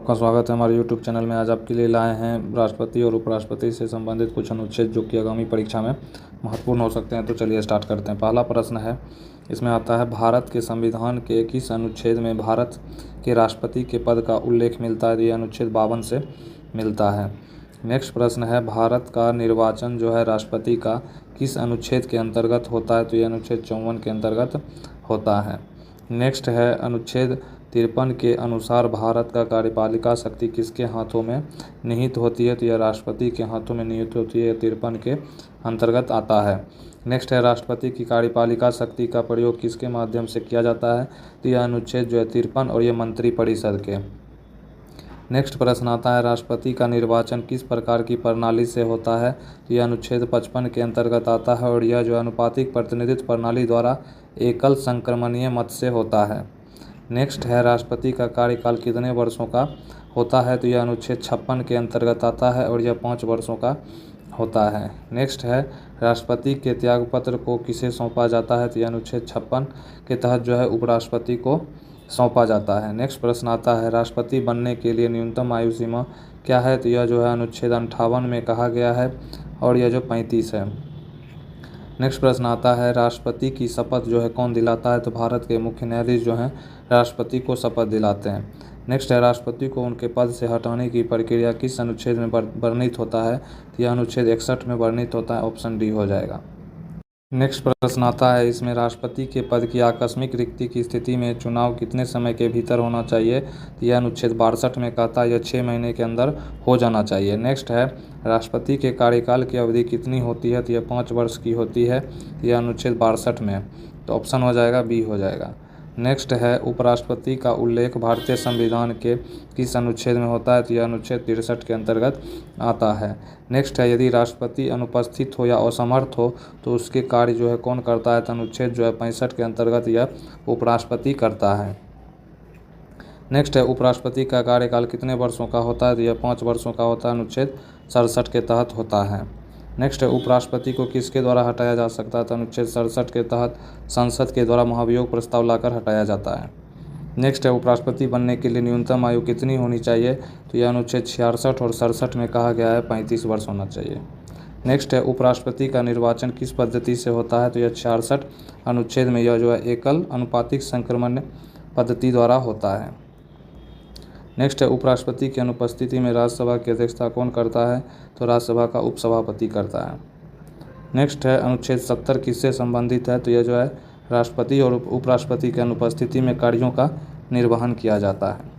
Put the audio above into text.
आपका स्वागत है हमारे YouTube चैनल में। आज आपके लिए लाए हैं राष्ट्रपति और उपराष्ट्रपति से संबंधित कुछ अनुच्छेद जो कि आगामी परीक्षा में महत्वपूर्ण हो सकते हैं। तो चलिए स्टार्ट करते हैं। पहला प्रश्न है, इसमें आता है, भारत के संविधान के किस अनुच्छेद में भारत के राष्ट्रपति के पद का उल्लेख मिलता है? तो ये अनुच्छेद 52 से मिलता है। नेक्स्ट प्रश्न है, भारत का निर्वाचन जो है राष्ट्रपति का किस अनुच्छेद के अंतर्गत होता है? तो ये अनुच्छेद 54 के अंतर्गत होता है। नेक्स्ट है, अनुच्छेद 53 के अनुसार भारत का कार्यपालिका शक्ति किसके हाथों में निहित होती है? तो यह राष्ट्रपति के हाथों में निहित होती है। 53 के अंतर्गत आता है। नेक्स्ट है, राष्ट्रपति की कार्यपालिका शक्ति का प्रयोग किसके माध्यम से किया जाता है? तो यह अनुच्छेद जो है 53 और ये मंत्रिपरिषद के। नेक्स्ट प्रश्न आता है, राष्ट्रपति का निर्वाचन किस प्रकार की प्रणाली से होता है? तो यह अनुच्छेद 55 के अंतर्गत आता है और यह जो अनुपातिक प्रतिनिधित्व प्रणाली द्वारा एकल संक्रमणीय मत से होता है। नेक्स्ट है, राष्ट्रपति का कार्यकाल कितने वर्षों का होता है? तो यह अनुच्छेद 56 के अंतर्गत आता है और यह 5 वर्षों का होता है। नेक्स्ट है, राष्ट्रपति के त्यागपत्र को किसे सौंपा जाता है? तो यह अनुच्छेद 56 के तहत जो है उपराष्ट्रपति को सौंपा जाता है। नेक्स्ट प्रश्न आता है, राष्ट्रपति बनने के लिए न्यूनतम आयु सीमा क्या है? तो यह जो है अनुच्छेद 58 में कहा गया है और यह जो 35 है। नेक्स्ट प्रश्न आता है, राष्ट्रपति की शपथ जो है कौन दिलाता है? तो भारत के मुख्य न्यायाधीश जो हैं राष्ट्रपति को शपथ दिलाते हैं। नेक्स्ट है, राष्ट्रपति को उनके पद से हटाने की प्रक्रिया किस अनुच्छेद में वर्णित होता है? तो यह अनुच्छेद 61 में वर्णित होता है। ऑप्शन डी हो जाएगा। नेक्स्ट प्रश्न आता है, इसमें राष्ट्रपति के पद की आकस्मिक रिक्ति की स्थिति में चुनाव कितने समय के भीतर होना चाहिए? तो यह अनुच्छेद 62 में कहता है यह 6 महीने के अंदर हो जाना चाहिए। नेक्स्ट है, राष्ट्रपति के कार्यकाल की अवधि कितनी होती है? तो यह 5 वर्ष की होती है। यह अनुच्छेद 62 में, तो ऑप्शन हो जाएगा बी हो जाएगा। नेक्स्ट है, उपराष्ट्रपति का उल्लेख भारतीय संविधान के किस अनुच्छेद में होता है? तो यह अनुच्छेद 63 के अंतर्गत आता है। नेक्स्ट है, यदि राष्ट्रपति अनुपस्थित हो या असमर्थ हो तो उसके कार्य जो है कौन करता है? तो अनुच्छेद जो है 65 के अंतर्गत यह उपराष्ट्रपति करता है। नेक्स्ट है, उपराष्ट्रपति का कार्यकाल कितने वर्षों का होता है? तो यह 5 वर्षों का होता है। अनुच्छेद 67 के तहत होता है। नेक्स्ट है, उपराष्ट्रपति को किसके द्वारा हटाया जा सकता है? तो अनुच्छेद 67 के तहत संसद के द्वारा महाभियोग प्रस्ताव लाकर हटाया जाता है। नेक्स्ट है, उपराष्ट्रपति बनने के लिए न्यूनतम आयु कितनी होनी चाहिए? तो यह अनुच्छेद 66 और 67 में कहा गया है 35 वर्ष होना चाहिए। नेक्स्ट है, उपराष्ट्रपति का निर्वाचन किस पद्धति से होता है? तो यह 66 अनुच्छेद में यह जो है एकल अनुपातिक संक्रमण पद्धति द्वारा होता है। नेक्स्ट है, उपराष्ट्रपति की अनुपस्थिति में राज्यसभा की अध्यक्षता कौन करता है? तो राज्यसभा का उपसभापति करता है। नेक्स्ट है, अनुच्छेद 70 किससे संबंधित है? तो यह जो है राष्ट्रपति और उपराष्ट्रपति की अनुपस्थिति में कार्यों का निर्वहन किया जाता है।